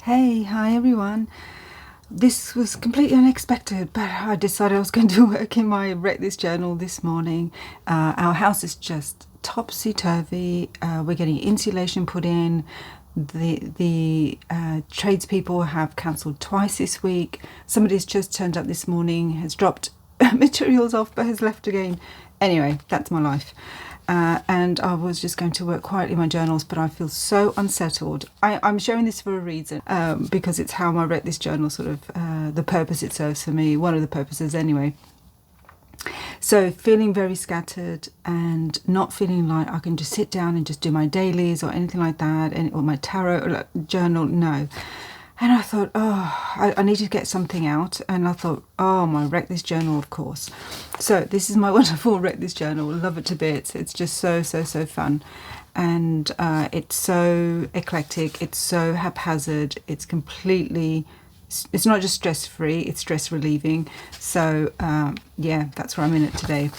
Hi everyone. This was completely unexpected, but I decided I was going to work in my Wreck This journal this morning. Our house is just topsy-turvy. We're getting insulation put in. The tradespeople have cancelled twice this week. Somebody's just turned up this morning, has dropped materials off but has left again. Anyway, that's my life. And I was just going to work quietly in my journals, but I feel so unsettled. I'm sharing this for a reason, because it's how I Wreck This journal sort of, the purpose it serves for me, one of the purposes anyway. So feeling very scattered and not feeling like I can just sit down and just do my dailies or anything like that, or my tarot journal, no. And I thought, I need to get something out. And I thought, my Wreck This journal, of course. So this is my wonderful Wreck This journal. Love it to bits. It's just so fun. And it's so eclectic. It's so haphazard. It's completely, it's not just stress-free, it's stress-relieving. So yeah, that's where I'm in it today.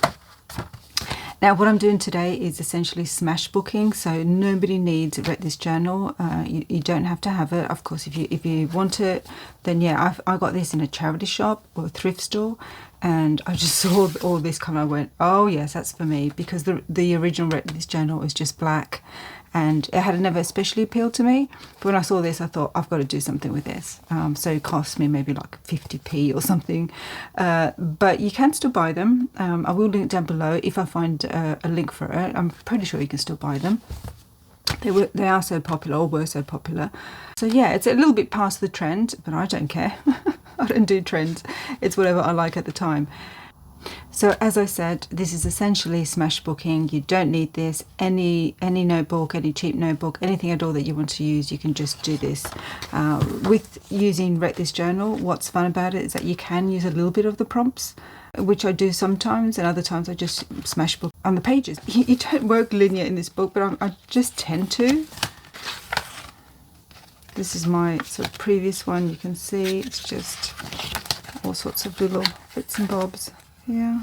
Now what I'm doing today is essentially smashbooking, so nobody needs Wreck This journal. You don't have to have it. Of course, if you want it, then yeah, I got this in a charity shop or a thrift store, and I just saw all this come. I went, oh yes, that's for me, because the original Wreck This journal is just black, and it had never especially appealed to me. But when I saw this, I thought, I've got to do something with this. So it cost me maybe like 50p or something. But you can still buy them. I will link down below if I find a link for it. I'm pretty sure you can still buy them. They are so popular, or were so popular. So yeah, it's a little bit past the trend, but I don't care. I don't do trends. It's whatever I like at the time. So as I said, this is essentially smashbooking. You don't need this. Any notebook, any cheap notebook, anything at all that you want to use, you can just do this. With using Wreck This journal, what's fun about it is that you can use a little bit of the prompts, which I do sometimes, and other times I just smashbook on the pages. You don't work linear in this book, but I just tend to. This is my sort of previous one. You can see it's just all sorts of little bits and bobs. Yeah,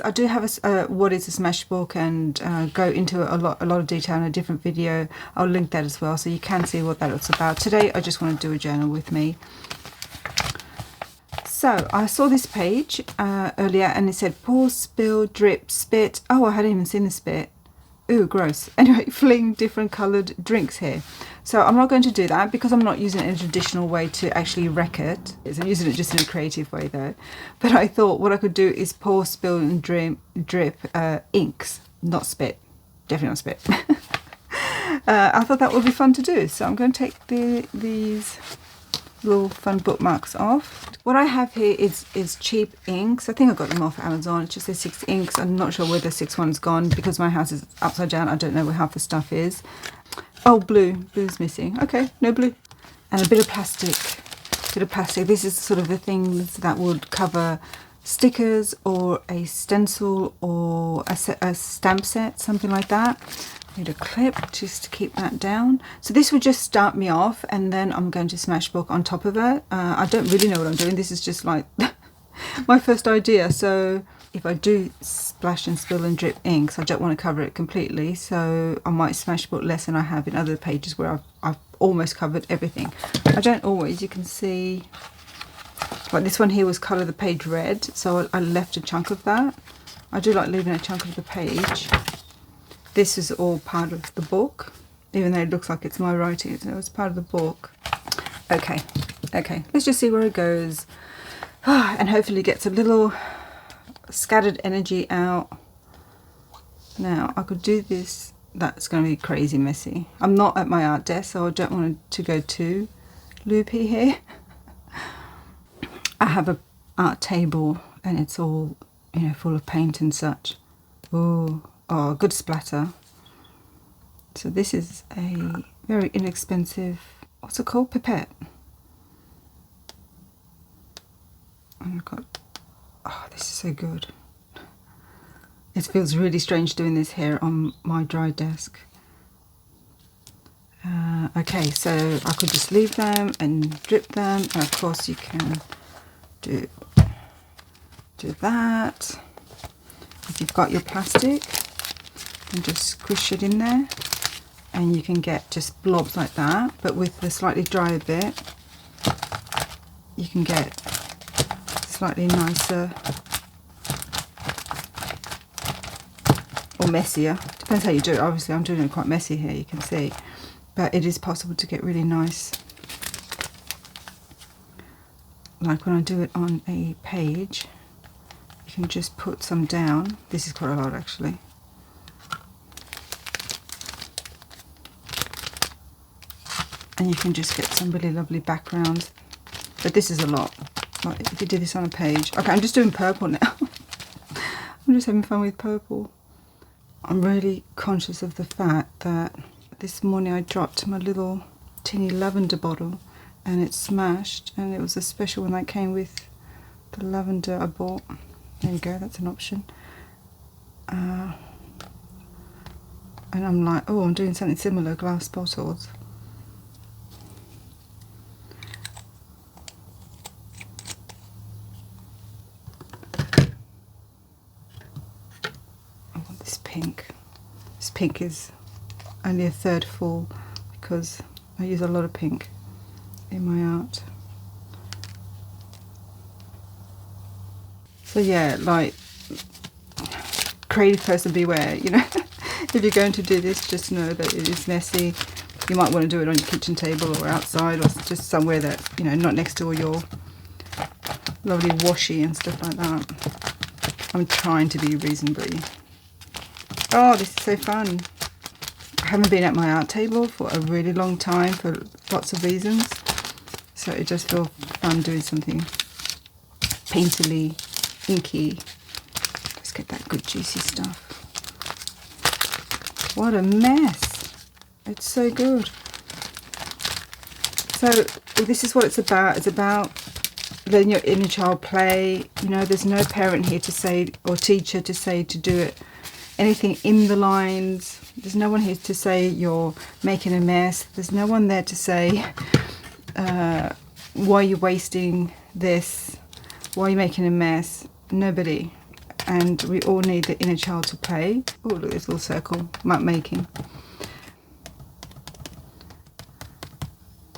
I do have what is a smashbook, and go into a lot of detail in a different video. I'll link that as well, so you can see what that looks about. Today I just want to do a journal with me. So I saw this page earlier, and it said pour, spill, drip, spit. Oh, I hadn't even seen the spit. Ooh, gross. Anyway, fling different coloured drinks here. So I'm not going to do that, because I'm not using it in a traditional way to actually wreck it. I'm using it just in a creative way though. But I thought what I could do is pour, spill and drip inks, not spit. Definitely not spit. I thought that would be fun to do. So I'm going to take these little fun bookmarks off. What I have here is cheap inks. I think I got them off Amazon. It just says 6 inks. I'm not sure where the 6th one's gone, because my house is upside down. I don't know where half the stuff is. Oh, blue. Blue's missing. Okay, no blue. And a bit of plastic. This is sort of the things that would cover stickers or a stencil or a stamp set, something like that. Need a clip just to keep that down. So this would just start me off, and then I'm going to smashbook on top of it. I don't really know what I'm doing. This is just like my first idea. So if I do splash and spill and drip inks, I don't want to cover it completely, so I might smashbook less than I have in other pages where I've almost covered everything. I don't always. You can see like this one here was colour the page red, so I left a chunk of that. I do like leaving a chunk of the page. This is all part of the book, even though it looks like it's my writing, so it's part of the book. Okay, let's just see where it goes. And hopefully gets a little scattered energy out. Now, I could do this. That's going to be crazy messy. I'm not at my art desk, so I don't want it to go too loopy here. I have an art table, and it's all, you know, full of paint and such. Ooh. Oh, good splatter. So this is a very inexpensive, what's it called? Pipette. And I've got, oh, this is so good. It feels really strange doing this here on my dry desk. Okay, so I could just leave them and drip them. And of course you can do that. If you've got your plastic, and just squish it in there. and you can get just blobs like that, but with the slightly drier bit you can get slightly nicer or messier, depends how you do it. Obviously I'm doing it quite messy here, you can see, but it is possible to get really nice, like when I do it on a page. You can just put some down. This is quite a lot actually. And you can just get some really lovely backgrounds, but this is a lot. Like if you do this on a page. Okay, I'm just doing purple now. I'm just having fun with purple. I'm really conscious of the fact that this morning I dropped my little teeny lavender bottle and it's smashed, and it was a special one that came with the lavender I bought. There you go, that's an option. And I'm like, oh, I'm doing something similar, glass bottles. Pink. This pink is only a third full because I use a lot of pink in my art. So yeah, like, creative person beware, you know. If you're going to do this, just know that it is messy. You might want to do it on your kitchen table or outside, or just somewhere that, you know, not next to all your lovely washi and stuff like that. I'm trying to be reasonably. Oh, this is so fun. I haven't been at my art table for a really long time for lots of reasons. So it just feels fun doing something painterly, inky. Let's get that good juicy stuff. What a mess. It's so good. So this is what it's about. It's about letting your inner child play. You know, there's no parent here to say, or teacher to say to do it. Anything in the lines. There's no one here to say you're making a mess. There's no one there to say why you're wasting this, why you're making a mess. Nobody. And we all need the inner child to play. Oh, look at this little circle, map making.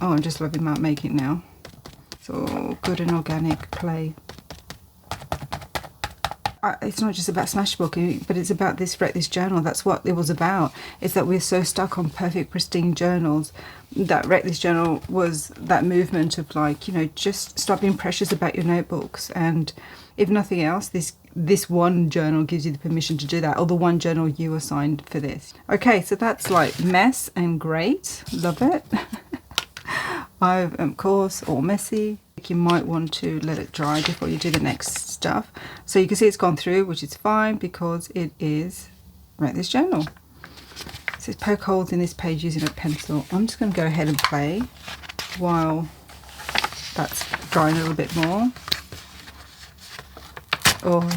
Oh, I'm just loving map making now. It's all good and organic play. It's not just about smashbook, but it's about this Wreck This journal. That's what it was about. Is that we're so stuck on perfect, pristine journals. That Wreck This journal was that movement of, like, you know, just stop being precious about your notebooks. And if nothing else, this one journal gives you the permission to do that, or the one journal you assigned for this. Okay, so that's like mess and great. Love it. Of course, all messy. You might want to let it dry before you do the next stuff. So you can see it's gone through, which is fine because it is Wreck This journal. So poke holes in this page using a pencil. I'm just going to go ahead and play while that's drying a little bit more. Oh,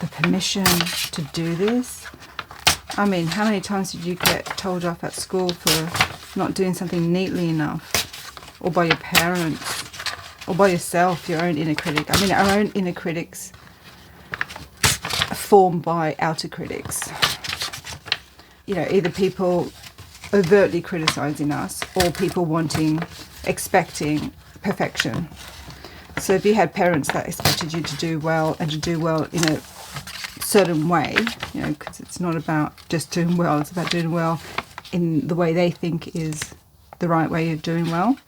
the permission to do this. I mean, how many times did you get told off at school for not doing something neatly enough? Or by your parents? Or by yourself, your own inner critic. I mean, our own inner critics are formed by outer critics. You know, either people overtly criticizing us, or people expecting perfection. So if you had parents that expected you to do well, and to do well in a certain way, you know, because it's not about just doing well, it's about doing well in the way they think is the right way of doing well.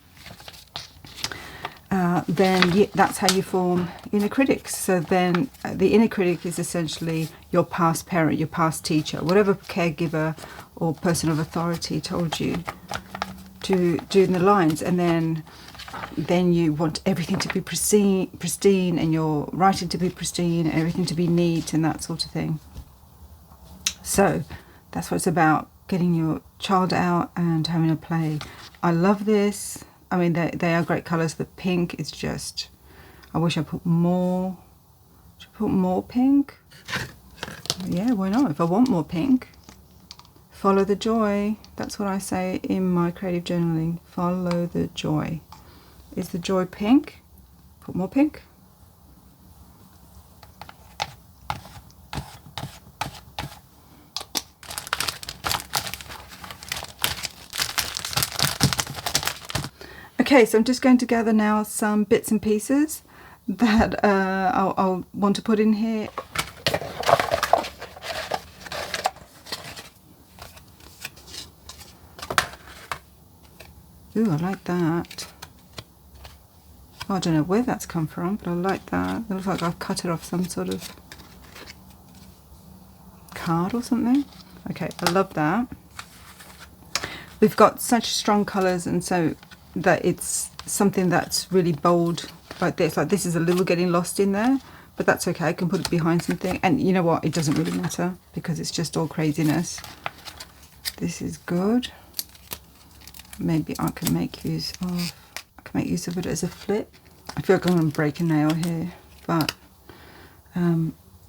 Then that's how you form inner critics. So then the inner critic is essentially your past parent, your past teacher, whatever caregiver or person of authority told you to do in the lines. And then you want everything to be pristine, and your writing to be pristine, and everything to be neat and that sort of thing. So that's what it's about, getting your child out and having a play. I love this. I mean, they are great colours. The pink is just, I wish I put more. Should I put more pink? Yeah, why not? If I want more pink. Follow the joy. That's what I say in my creative journaling. Follow the joy. Is the joy pink? Put more pink. Okay, so I'm just going to gather now some bits and pieces that I'll want to put in here. Ooh, I like that. I don't know where that's come from, but I like that. It looks like I've cut it off some sort of card or something. Okay, I love that. We've got such strong colours, and so that it's something that's really bold like this. Like this is a little getting lost in there, but that's okay. I can put it behind something, and you know what? It doesn't really matter because it's just all craziness. This is good. Maybe I can make use of it as a flip. I feel like I'm going to break a nail here, but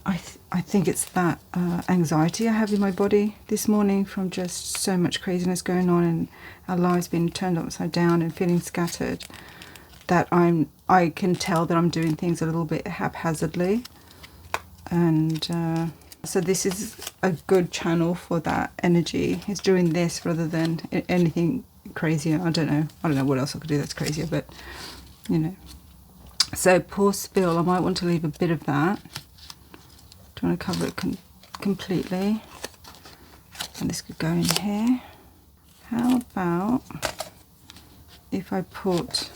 I think it's that anxiety I have in my body this morning from just so much craziness going on and our lives being turned upside down and feeling scattered, that I can tell that I'm doing things a little bit haphazardly, and so this is a good channel for that energy. It's doing this rather than anything crazier. I don't know what else I could do that's crazier, but you know. So pour spill, I might want to leave a bit of that. Do you want to cover it completely? And this could go in here. How about if I put,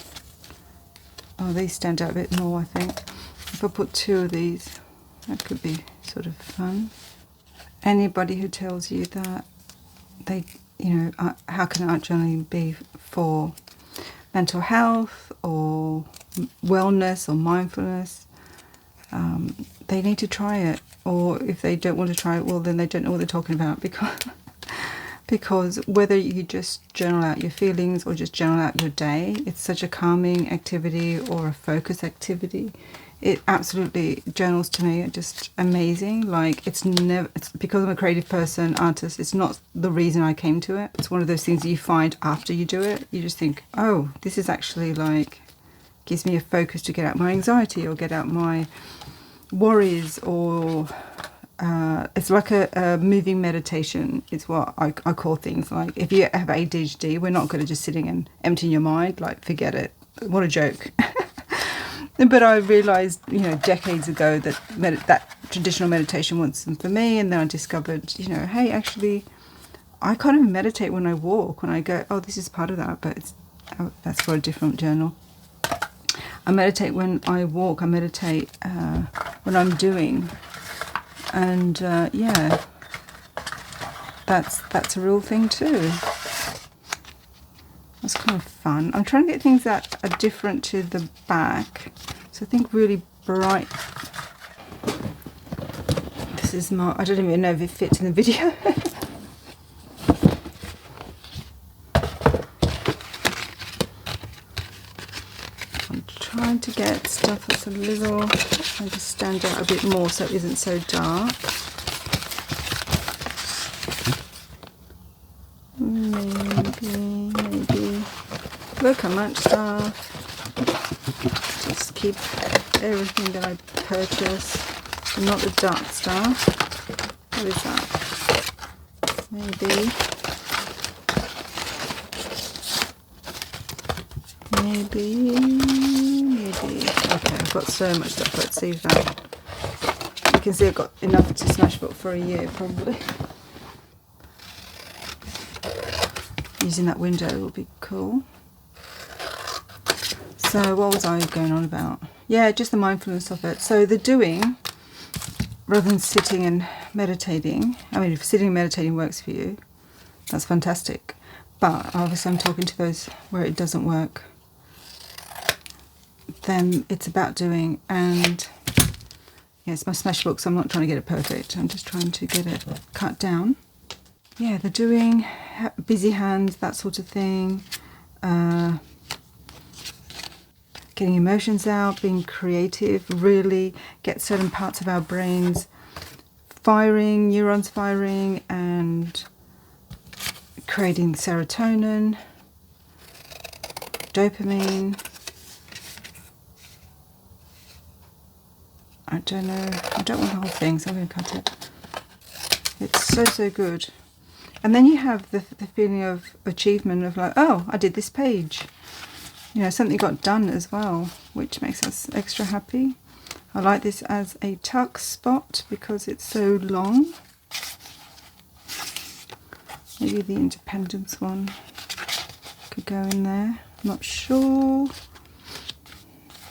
oh, these stand out a bit more, I think. If I put 2 of these, that could be sort of fun. Anybody who tells you that they, you know, how can art journaling be for mental health or wellness or mindfulness, they need to try it. Or if they don't want to try it, well, then they don't know what they're talking about, because whether you just journal out your feelings or just journal out your day, it's such a calming activity or a focus activity. It absolutely, journals to me are just amazing. Like it's because I'm a creative person, artist, it's not the reason I came to it. It's one of those things that you find after you do it. You just think, oh, this is actually like, gives me a focus to get out my anxiety or get out my worries, or it's like a moving meditation is what I call things. Like if you have ADHD, we're not good at just sitting and emptying your mind, like forget it, what a joke. But I realised, you know, decades ago that that traditional meditation wasn't for me, and then I discovered, you know, hey, actually I kind of meditate when I walk, when I go, oh, this is part of that, but that's for a different journal. I meditate when I walk, I meditate when I'm doing, and yeah, that's a real thing too. That's kind of fun. I'm trying to get things that are different to the back, so I think really bright. This is my, I don't even know if it fits in the video. Trying to get stuff that's a little, trying to stand out a bit more so it isn't so dark. Maybe. Look how much stuff. Just keep everything that I purchase, and not the dark stuff. What is that? Maybe. Okay, I've got so much stuff. Let's see if that. You can see I've got enough to smashbook for a year, probably. Using that window will be cool. So what was I going on about? Yeah, just the mindfulness of it. So the doing, rather than sitting and meditating. I mean, if sitting and meditating works for you, that's fantastic. But obviously I'm talking to those where it doesn't work. Then it's about doing, and yeah, it's my smashbook, so I'm not trying to get it perfect. I'm just trying to get it cut down. Yeah, the doing, busy hands, that sort of thing. Getting emotions out, being creative, really get certain parts of our brains firing, neurons firing, and creating serotonin, dopamine. I don't know, I don't want the whole thing, so I'm going to cut it. It's so good. And then you have the feeling of achievement of like, oh, I did this page. you know, something got done as well, which makes us extra happy. I like this as a tuck spot because it's so long. Maybe the Independence one could go in there. Not sure.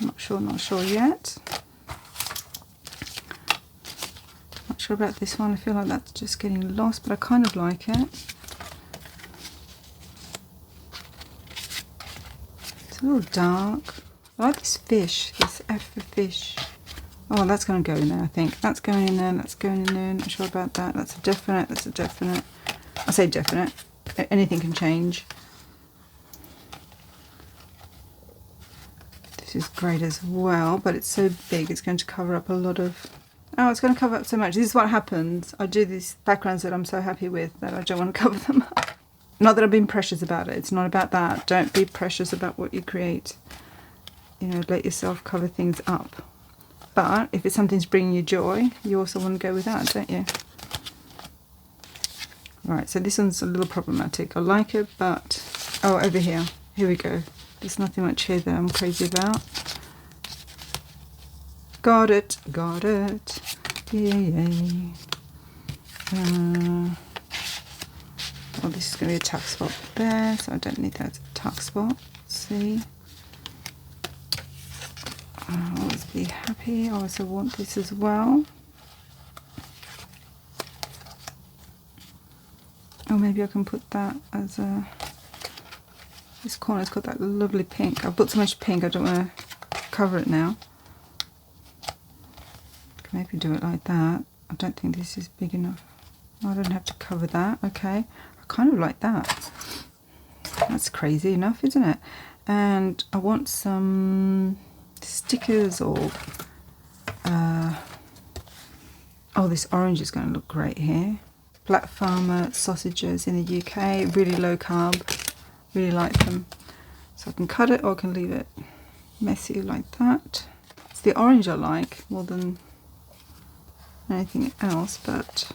Not sure yet. Not sure about this one. I feel like that's just getting lost, but I kind of like it. It's a little dark. I like this fish, this F for fish. Oh, that's going to go in there, I think. That's going in there, that's going in there. Not sure about that. That's a definite, that's a definite. I say definite. Anything can change. This is great as well, but it's so big, it's going to cover up a lot of... Oh, it's going to cover up so much. This is what happens. I do these backgrounds that I'm so happy with that I don't want to cover them up. Not that I've been precious about it. It's not about that. Don't be precious about what you create. You know, let yourself cover things up. But if it's something's bringing you joy, you also want to go with that, don't you? Right, so this one's a little problematic. I like it, but... Oh, over here. Here we go. There's nothing much here that I'm crazy about. Got it. Got it. Yay. Well, this is going to be a tuck spot there, so I don't need that as a tuck spot. Let's see. I'll always be happy. I also want this as well. Or maybe I can put that as a... This corner's got that lovely pink. I've put so much pink, I don't want to cover it now. Can maybe do it like that. I don't think this is big enough. I don't have to cover that. Okay. I kind of like that. That's crazy enough, isn't it? And I want some stickers or... oh, this orange is going to look great here. Black Farmer sausages in the UK, really low carb, really like them. So I can cut it or I can leave it messy like that. It's the orange I like more than anything else, but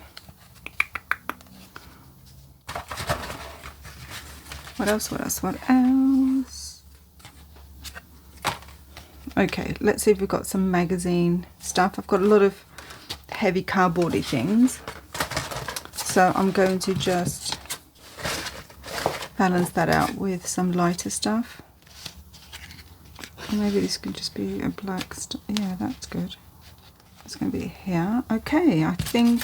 what else, what else, what else? Okay, let's see if we've got some magazine stuff. I've got a lot of heavy cardboardy things. So I'm going to just balance that out with some lighter stuff. Or maybe this could just be a black stuff. Yeah, that's good. It's going to be here. Okay, I think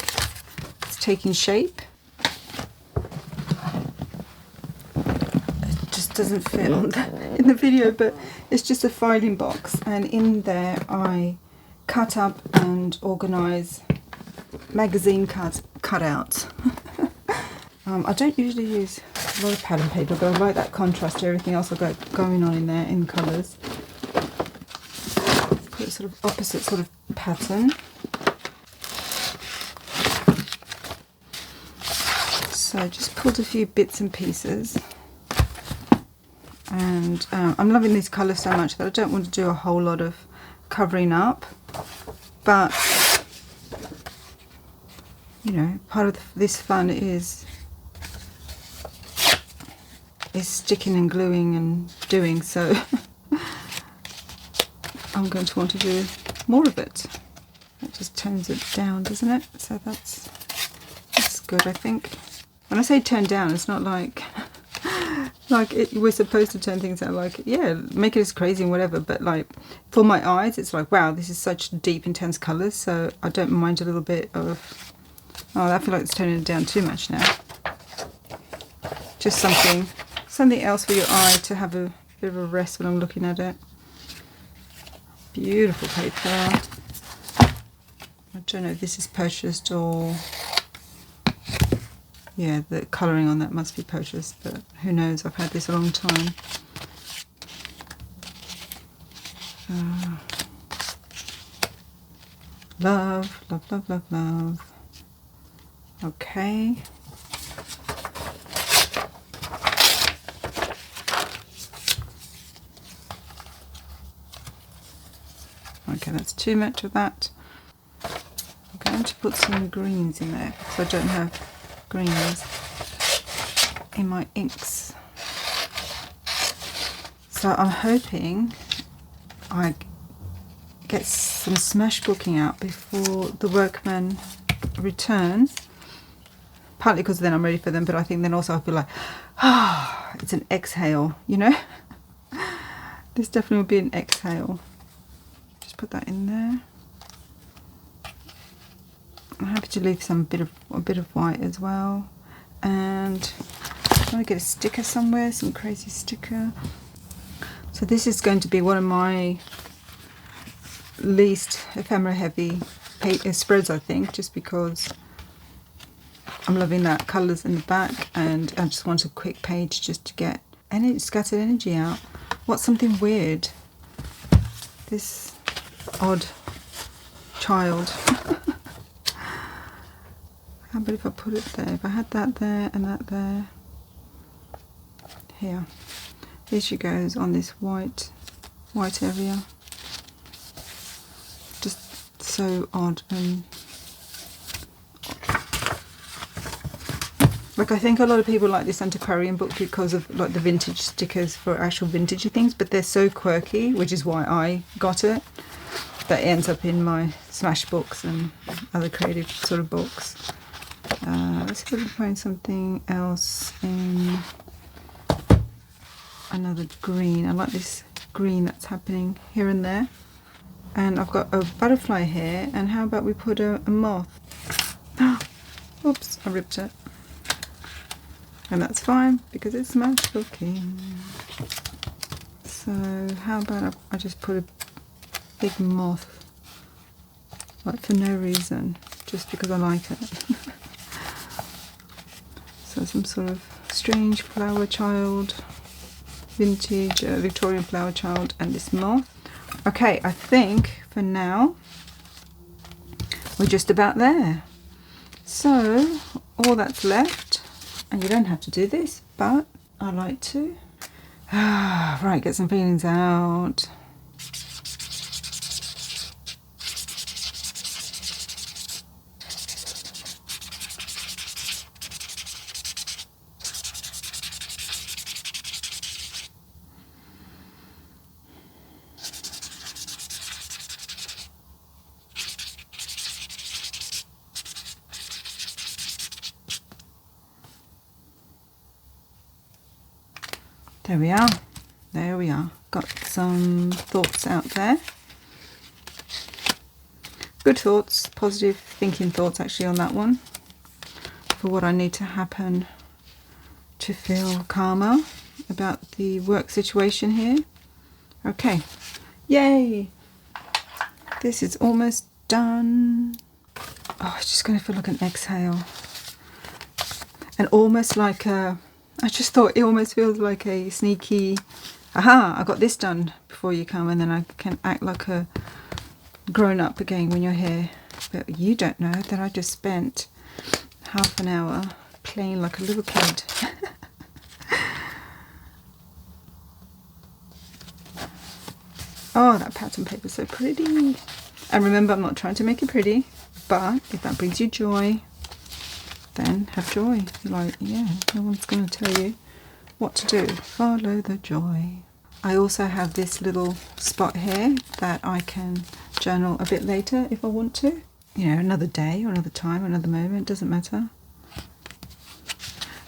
it's taking shape. It just doesn't fit on in the video, but it's just a filing box. And in there I cut up and organise magazine cutouts. I don't usually use a lot of pattern paper, but I like that contrast to everything else I've got going on in there in colours. Put a sort of opposite sort of pattern. So I just pulled a few bits and pieces, and I'm loving these colours so much that I don't want to do a whole lot of covering up, but you know, part of this fun is sticking and gluing and doing, so I'm going to want to do more of it. That just tones it down, doesn't it? So that's good, I think. When I say turn down, it's not like we're supposed to turn things out like, yeah, make it as crazy and whatever, but like for my eyes it's like, wow, this is such deep intense colours, so I don't mind a little bit of... Oh, I feel like it's turning it down too much now. Just something else for your eye to have a bit of a rest when I'm looking at it. Beautiful paper. I don't know if this is purchased or... Yeah, the colouring on that must be purchased, but who knows, I've had this a long time. Love, love, love, love, love. Okay. Okay, that's too much of that. I'm going to put some greens in there because I don't have greens in my inks. So I'm hoping I get some smashbooking out before the workman returns. Partly because then I'm ready for them, but I think then also I'll be like, ah, it's an exhale, you know? This definitely will be an exhale. Just put that in there. I'm happy to leave a bit of white as well. And I want to get a sticker somewhere, some crazy sticker. So this is going to be one of my least ephemera heavy spreads, I think, just because I'm loving that colours in the back, and I just want a quick page just to get any scattered energy out. What's something weird? This odd child. How about if I put it there? If I had that there and that there. Here. Here she goes on this white area. Just so odd. And like, I think a lot of people like this antiquarian book because of like the vintage stickers for actual vintagey things, but they're so quirky, which is why I got it, that it ends up in my smash books and other creative sort of books. Let's see if we can find something else in another green. I like this green that's happening here and there. And I've got a butterfly here, and how about we put a moth? Oops, I ripped it. And that's fine because it's smash booking. So how about I just put a big moth, like for no reason, just because I like it. So some sort of strange flower child, vintage Victorian flower child, and this moth. Okay, I think for now we're just about there. So all that's left, and you don't have to do this, but I like to. Right, get some feelings out. There we are. There we are. Got some thoughts out there. Good thoughts, positive thinking thoughts actually on that one, for what I need to happen to feel calmer about the work situation here. Okay, yay! This is almost done. Oh, it's just going to feel like an exhale. And almost like a, I just thought it almost feels like a sneaky, aha, I got this done before you come, and then I can act like a grown up again when you're here. But you don't know that I just spent half an hour playing like a little kid. Oh, that pattern paper is so pretty. And remember, I'm not trying to make it pretty, but if that brings you joy, then have joy. Like, yeah, no one's going to tell you what to do. Follow the joy. I also have this little spot here that I can journal a bit later if I want to. You know, another day or another time, another moment, doesn't matter.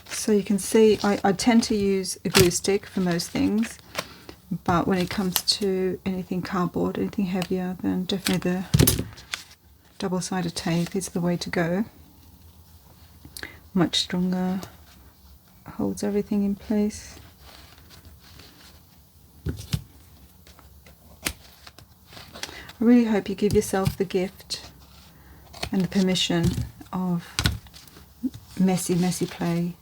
So you can see I tend to use a glue stick for most things, but when it comes to anything cardboard, anything heavier, then definitely the double-sided tape is the way to go. Much stronger, holds everything in place. I really hope you give yourself the gift and the permission of messy play,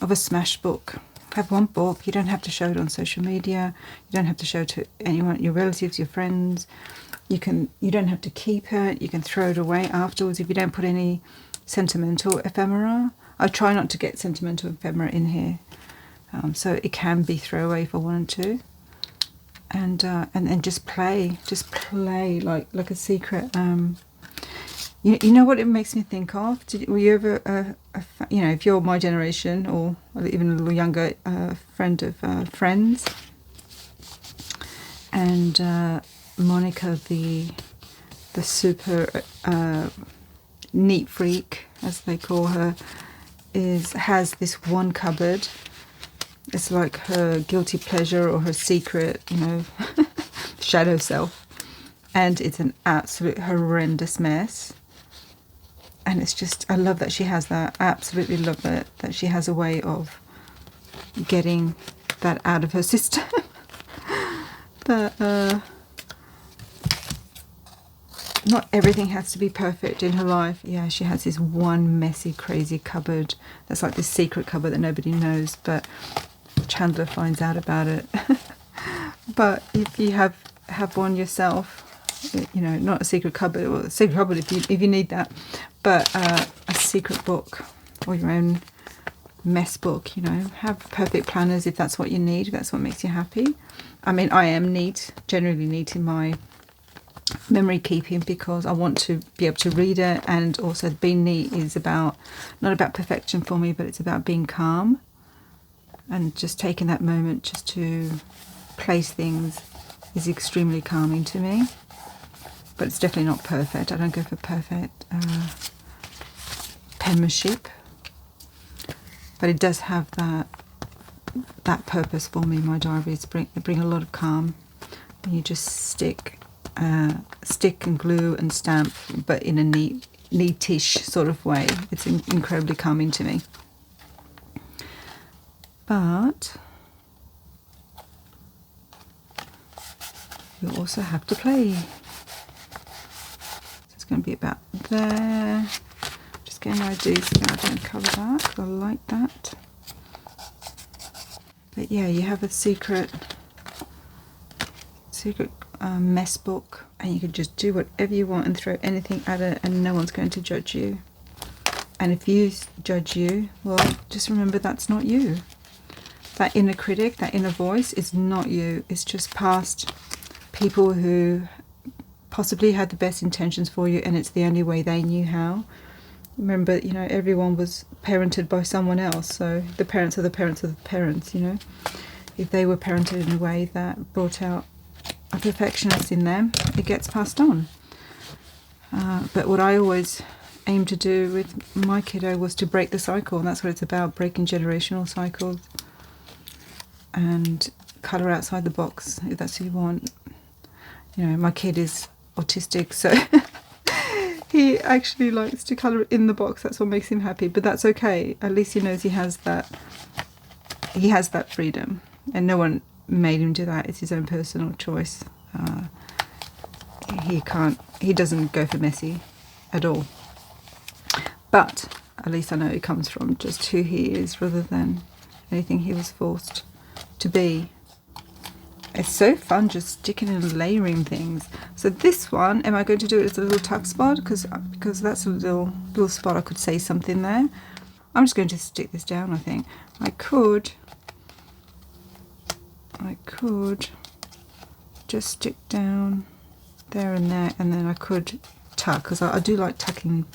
of a smash book. Have one book. You don't have to show it on social media. You don't have to show it to anyone, your relatives, your friends. You don't have to keep it. You can throw it away afterwards if you don't put any sentimental ephemera. I try not to get sentimental ephemera in here, so it can be throwaway if I wanted to. And then just play like a secret. You know what it makes me think of? Were you ever, you know, if you're my generation or even a little younger, friend of Friends? And Monica, the super neat freak, as they call her, has this one cupboard. It's like her guilty pleasure or her secret, you know, shadow self. And it's an absolute horrendous mess. And it's just, I love that she has that. I absolutely love it, that she has a way of getting that out of her system. But not everything has to be perfect in her life. Yeah, she has this one messy, crazy cupboard. That's like this secret cupboard that nobody knows, but Chandler finds out about it. But if you have one yourself, you know, not a secret cupboard, or a secret cupboard if you need that, but a secret book or your own mess book, you know, have perfect planners if that's what you need, if that's what makes you happy. I mean, I am neat, generally neat in my memory keeping, because I want to be able to read it, and also being neat is not about perfection for me, but it's about being calm and just taking that moment just to place things is extremely calming to me. But it's definitely not perfect. I don't go for perfect penmanship, but it does have that purpose for me. My diaries bring a lot of calm when you just stick and glue and stamp, but in a neatish sort of way. It's incredibly calming to me. But you also have to play. So it's going to be about there. Just getting my ideas so I don't cover that, because I like that. But yeah, you have a secret mess book, and you can just do whatever you want and throw anything at it, and no one's going to judge you. And if you judge you, well, just remember that's not you. That inner critic, that inner voice is not you. It's just past people who possibly had the best intentions for you, and it's the only way they knew how. Remember, you know, everyone was parented by someone else, so the parents are the parents of the parents, you know. If they were parented in a way that brought out a perfectionist in them, it gets passed on. But what I always aimed to do with my kiddo was to break the cycle, and that's what it's about, breaking generational cycles. And colour outside the box if that's what you want. You know, my kid is autistic, so he actually likes to colour in the box. That's what makes him happy, but that's okay. At least he knows he has that freedom, and no one made him do that. It's his own personal choice. He doesn't go for messy at all. But at least I know it comes from just who he is rather than anything he was forced to be. It's so fun just sticking and layering things. So this one, am I going to do it as a little tuck spot? Because that's a little spot I could say something there. I'm just going to stick this down, I think. I could just stick down there and there, and then I could tuck, because I do like tucking.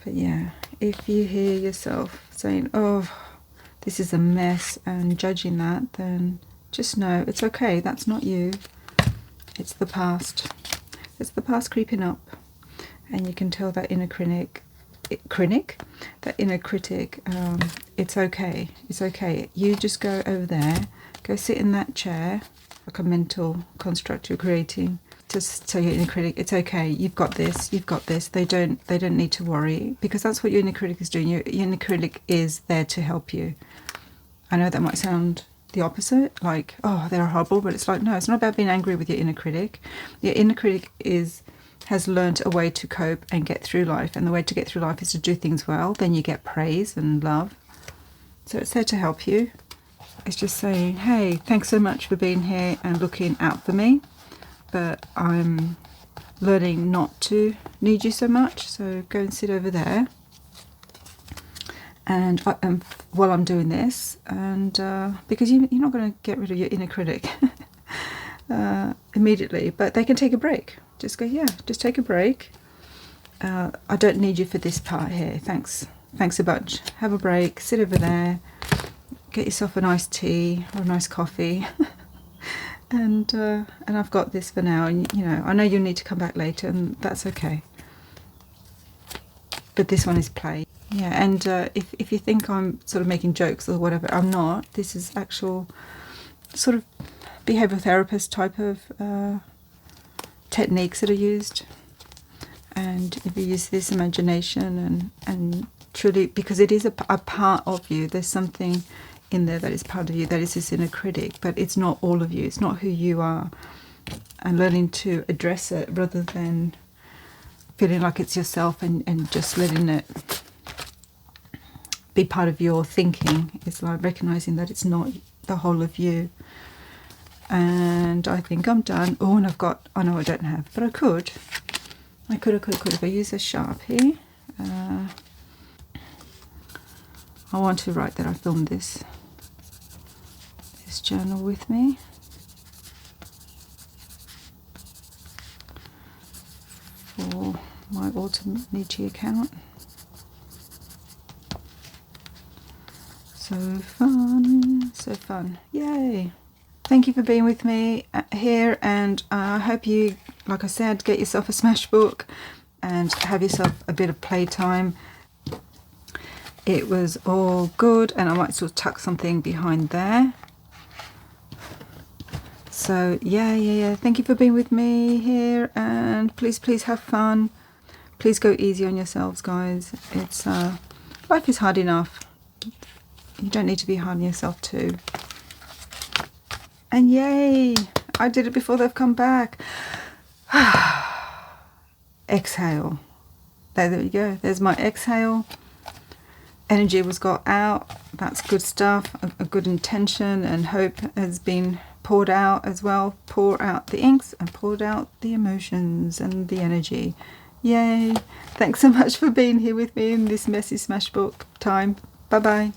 But yeah, if you hear yourself saying, oh, this is a mess, and judging that, then just know it's okay. That's not you. It's the past. It's the past creeping up. And you can tell that inner critic, it's okay. It's okay. You just go over there, go sit in that chair, like a mental construct you're creating. Just tell your inner critic, it's okay, you've got this, they don't need to worry, because that's what your inner critic is doing. Your inner critic is there to help you. I know that might sound the opposite, like, oh, they're horrible, but it's like, no, it's not about being angry with your inner critic. Your inner critic has learned a way to cope and get through life, and the way to get through life is to do things well. Then you get praise and love. So it's there to help you. It's just saying, hey, thanks so much for being here and looking out for me, but I'm learning not to need you so much, so go and sit over there. And while I'm doing this, and because you're not going to get rid of your inner critic immediately, but they can take a break. Just go, yeah, just take a break. I don't need you for this part here. Thanks a bunch. Have a break, sit over there, get yourself a nice tea or a nice coffee. And I've got this for now, and you know, I know you'll need to come back later, and that's okay. But this one is play. Yeah, and if you think I'm sort of making jokes or whatever, I'm not. This is actual sort of behavioural therapist type of techniques that are used. And if you use this imagination and truly, because it is a part of you, there's something in there that is part of you, that is this inner critic, but it's not all of you, it's not who you are. And learning to address it rather than feeling like it's yourself and just letting it be part of your thinking. It's like recognizing that it's not the whole of you. And I think I'm done. Oh, and I've got, I know I don't have, but I could if I use a Sharpie. I want to write that I filmed this journal with me. For my Autistic account. So fun, yay. Thank you for being with me here, and I hope you, like I said, get yourself a smashbook and have yourself a bit of playtime. It was all good, and I might sort of tuck something behind there. So yeah, thank you for being with me here, and please have fun. Please go easy on yourselves, guys. It's life is hard enough. You don't need to be hard on yourself too. And yay, I did it before they've come back. Exhale. There you go. There's my exhale. Energy was got out. That's good stuff. A good intention and hope has been poured out as well. Pour out the inks and poured out the emotions and the energy. Yay. Thanks so much for being here with me in this messy smashbook time. Bye bye.